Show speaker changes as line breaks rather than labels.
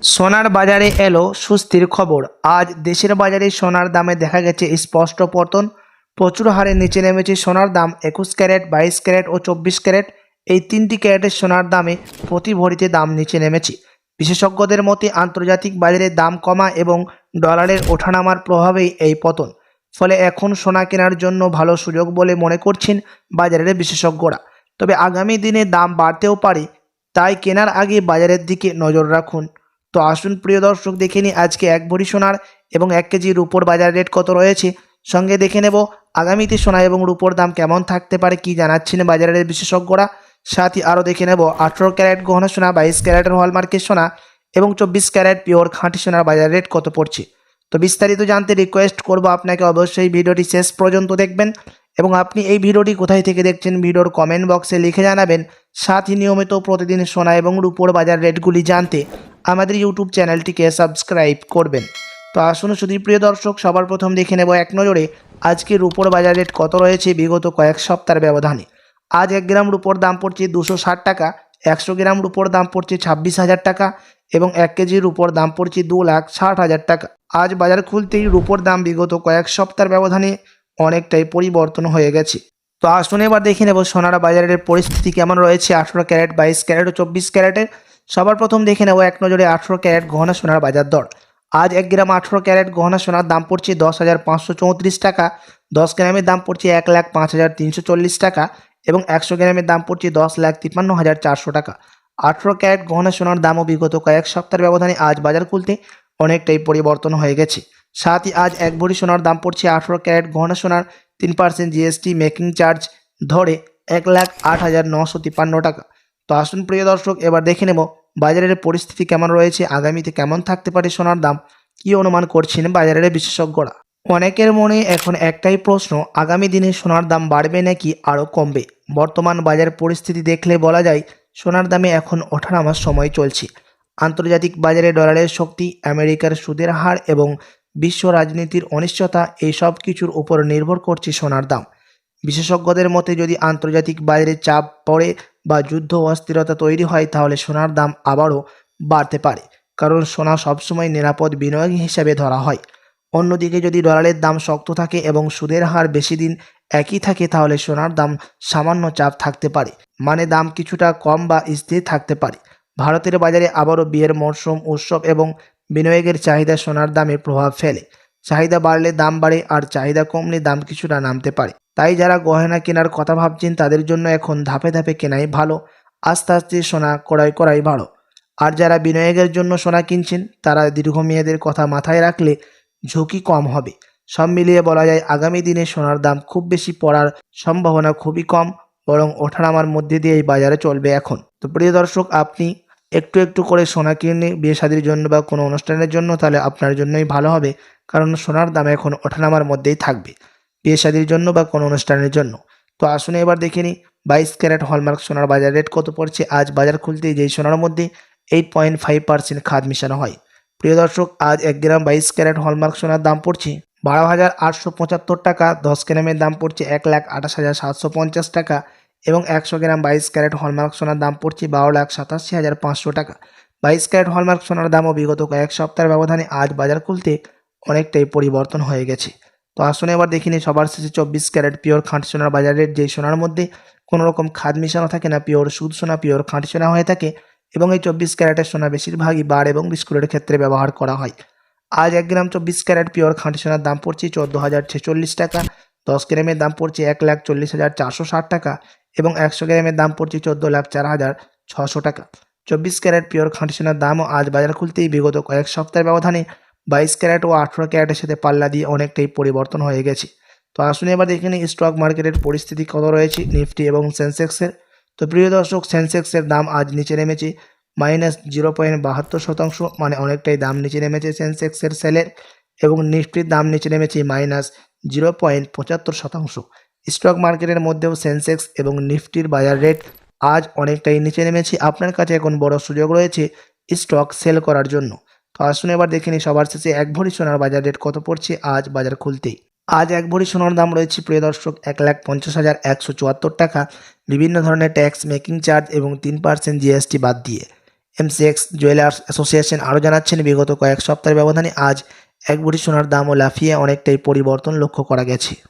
সোনার বাজারে এলো স্বস্তির খবর। আজ দেশের বাজারে সোনার দামে দেখা গেছে স্পষ্ট পতন। প্রচুর হারে নিচে নেমেছে সোনার দাম। 21 ক্যারেট, 22 ক্যারেট ও 24 ক্যারেট এই তিনটি ক্যারেটের সোনার দামে প্রতি ভরিতে দাম নিচে নেমেছে। বিশেষজ্ঞদের মতে আন্তর্জাতিক বাজারে দাম কমা এবং ডলারের ওঠানামার প্রভাবেই এই পতন। ফলে এখন সোনা কেনার জন্য ভালো সুযোগ বলে মনে করছেন বাজারের বিশেষজ্ঞরা। তবে আগামী দিনে দাম বাড়তেও পারে, তাই কেনার আগে বাজারের দিকে নজর রাখুন। তো আসুন প্রিয় দর্শক, দেখে নিই আজকে এক ভরি সোনার এবং 1 কেজি রূপোর বাজার রেট কত রয়েছে। সঙ্গে দেখে নেব আগামীতে সোনা এবং রূপোর দাম কেমন থাকতে পারে, কি জানাচ্ছেন বাজারের বিশেষজ্ঞরা। সাথে আরও দেখে নেব 18 ক্যারেট গহনা সোনা, 22 ক্যারেটের হলমার্কের সোনা এবং 24 ক্যারেট পিওর খাঁটি সোনার বাজার রেট কত পড়ছে। তো বিস্তারিত জানতে রিকোয়েস্ট করব আপনাকে অবশ্যই ভিডিওটি শেষ পর্যন্ত দেখবেন এবং আপনি এই ভিডিওটি কোথায় থেকে দেখছেন ভিডিওর কমেন্ট বক্সে লিখে জানাবেন। সাথে নিয়মিত প্রতিদিন সোনা এবং রূপোর বাজার রেটগুলি জানতে আমাদের ইউটিউব চ্যানেলটিকে সাবস্ক্রাইব করবেন। তো আসুন শুধু প্রিয় দর্শক, সবার প্রথম দেখে নেব এক নজরে আজকে রূপোর বাজার রেট কত রয়েছে বিগত কয়েক সপ্তাহের ব্যবধানে। আজ 1 গ্রাম রূপোর দাম পড়ছে 260 টাকা, 100 গ্রাম রূপোর দাম পড়ছে 26,000 টাকা এবং 1 কেজি রূপোর দাম পড়ছে 2,60,000 টাকা। আজ বাজার খুলতেই রূপোর দাম বিগত কয়েক সপ্তাহের ব্যবধানে অনেকটাই পরিবর্তন হয়ে গেছে। তো আসুন এবার দেখে নেব সোনার বাজারের পরিস্থিতি কেমন রয়েছে 18 ক্যারেট, 22 ক্যারেট ও 24 ক্যারেটের। সবার প্রথম দেখে নেব এক নজরে 18 ক্যারেট গহনা সোনার বাজার দর। আজ 1 গ্রাম 18 ক্যারেট গহনা সোনার দাম পড়ছে 10,534 টাকা, 10 গ্রামের দাম পড়ছে 1,05,340 টাকা এবং 100 গ্রামের দাম পড়ছে 10,53,400 টাকা। 18 ক্যারেট গহনা সোনার দামও বিগত কয়েক সপ্তাহের ব্যবধানে আজ বাজার খুলতে অনেকটাই পরিবর্তন হয়ে গেছে। সাথে আজ 1 ভরি সোনার দাম পড়ছে 18 ক্যারেট গহনা সোনার 3% জিএসটি মেকিং চার্জ ধরে 1,08,953 টাকা। তো আসুন প্রিয় দর্শক, এবার দেখে নেব বাজারের পরিস্থিতি কেমন রয়েছে, আগামীতে কেমন থাকতে পারে সোনার দাম, কি অনুমান করছেন বাজারের বিশেষজ্ঞরা। অনেকের মনে এখন একটাই প্রশ্ন, আগামী দিনে সোনার দাম বাড়বে নাকি আরও কমবে। বর্তমান বাজার পরিস্থিতি দেখলে বলা যায় সোনার দামে এখন ওঠানামার সময় চলছে। আন্তর্জাতিক বাজারে ডলারের শক্তি, আমেরিকার সুদের হার এবং বিশ্ব রাজনীতির অনিশ্চয়তা এই সব কিছুর উপর নির্ভর করছে সোনার দাম। বিশেষজ্ঞদের মতে যদি আন্তর্জাতিক বাজারে চাপ পড়ে বা যুদ্ধ অস্থিরতা তৈরি হয় তাহলে সোনার দাম আবারও বাড়তে পারে, কারণ সোনা সবসময় নিরাপদ বিনিয়োগ হিসেবে ধরা হয়। অন্যদিকে যদি ডলারের দাম শক্ত থাকে এবং সুদের হার বেশি দিন একই থাকে তাহলে সোনার দাম সামান্য চাপ থাকতে পারে, মানে দাম কিছুটা কম বা স্থির থাকতে পারে। ভারতের বাজারে আবারও বিয়ের মরশুম, উৎসব এবং বিনিয়োগের চাহিদা সোনার দামে প্রভাব ফেলে। চাহিদা বাড়লে দাম বাড়ে আর চাহিদা কমলে দাম কিছুটা নামতে পারে। তাই যারা গয়না কেনার কথা ভাবছেন তাদের জন্য এখন ধাপে ধাপে কেনাই ভালো, আস্তে আস্তে সোনা ক্রয় করাই ভালো। আর যারা বিনিয়োগের জন্য সোনা কিনছেন তারা দীর্ঘমেয়াদের কথা মাথায় রাখলে ঝুঁকি কম হবে। সব মিলিয়ে বলা যায় আগামী দিনে সোনার দাম খুব বেশি পড়ার সম্ভাবনা খুবই কম, বরং ওঠানামার মধ্যে দিয়ে এই বাজারে চলবে এখন। তো প্রিয় দর্শক, আপনি একটু একটু করে সোনা কিনে বিয়ে শাদির জন্য বা কোনো অনুষ্ঠানের জন্য তাহলে আপনার জন্যই ভালো হবে, কারণ সোনার দাম এখন ওঠানামার মধ্যেই থাকবে বিয়ে শাদির জন্য বা কোনো অনুষ্ঠানের জন্য। তো আসুন এবার দেখে নিই 22 ক্যারেট হলমার্ক সোনার বাজার রেট কত পড়ছে। আজ বাজার খুলতেই যেই সোনার মধ্যে 8.5% খাদ মিশানো হয়। প্রিয় দর্শক, আজ 1 গ্রাম 22 ক্যারেট হলমার্ক সোনার দাম পড়ছে 12,875 টাকা, 10 গ্রামের দাম পড়ছে 1,28,750 টাকা এবং 100 গ্রাম 22 ক্যারেট হলমার্ক সোনার দাম পড়ছে 12,87,500 টাকা। 22 ক্যারেট হলমার্ক সোনার দামও বিগত কয়েক সপ্তাহের ব্যবধানে আজ বাজার খুলতে অনেকটাই পরিবর্তন হয়ে গেছে। তো আসুন এবার দেখিনি সবার শেষে 24 ক্যারেট পিওর খাঁটি সোনার বাজার রেট, যেই সোনার মধ্যে কোনো রকম খাদ মিশানো থাকে না, পিওর সুদ সোনা, পিওর খাঁটি সোনা হয়ে থাকে এবং এই 24 ক্যারেটের সোনা বেশিরভাগই বার এবং বিস্কুটের ক্ষেত্রে ব্যবহার করা হয়। আজ 1 গ্রাম 24 ক্যারেট পিওর খাঁটি সোনার দাম পড়ছে 14,046 টাকা, 10 গ্রামের দাম পড়ছে 1,40,460 টাকা এবং 100 গ্রামের দাম পড়ছে 14,04,600 টাকা। 24 ক্যারেট পিওর খাঁটি সোনার দামও আজ বাজার খুলতেই বিগত কয়েক সপ্তাহের ব্যবধানে 22 ক্যারেট ও 18 ক্যারেটের সাথে পাল্লা দিয়ে অনেকটাই পরিবর্তন হয়ে গেছে। তো আসুন এবার দেখে নিই স্টক মার্কেটের পরিস্থিতি কত রয়েছে নিফটি এবং সেন্সেক্সের। তো প্রিয় দর্শক, সেন্সেক্সের দাম আজ নিচে নেমেছে -0.72%, মানে অনেকটাই দাম নিচে নেমেছে সেন্সেক্সের সেলের, এবং নিফটির দাম নিচে নেমেছে -0.75%। স্টক মার্কেটের মধ্যেও সেন্সেক্স এবং নিফটির বাজার রেট আজ অনেকটাই নিচে নেমেছে। আপনার কাছে এখন বড় সুযোগ রয়েছে স্টক সেল করার জন্য। তো আসুন এবার দেখে নিই সবার শেষে 1 ভরি সোনার বাজার রেট কত পড়ছে আজ বাজার খুলতেই। আজ 1 ভরি সোনার দাম রয়েছে প্রিয় দর্শক 1,50,174 টাকা, বিভিন্ন ধরনের ট্যাক্স, মেকিং চার্জ এবং 3% জিএসটি বাদ দিয়ে। এমসিএক্স জুয়েলার্স অ্যাসোসিয়েশন আরও জানাচ্ছেন, বিগত কয়েক সপ্তাহের ব্যবধানে আজ এক ভরি সোনার দামও লাফিয়ে অনেকটাই পরিবর্তন লক্ষ্য করা গেছে।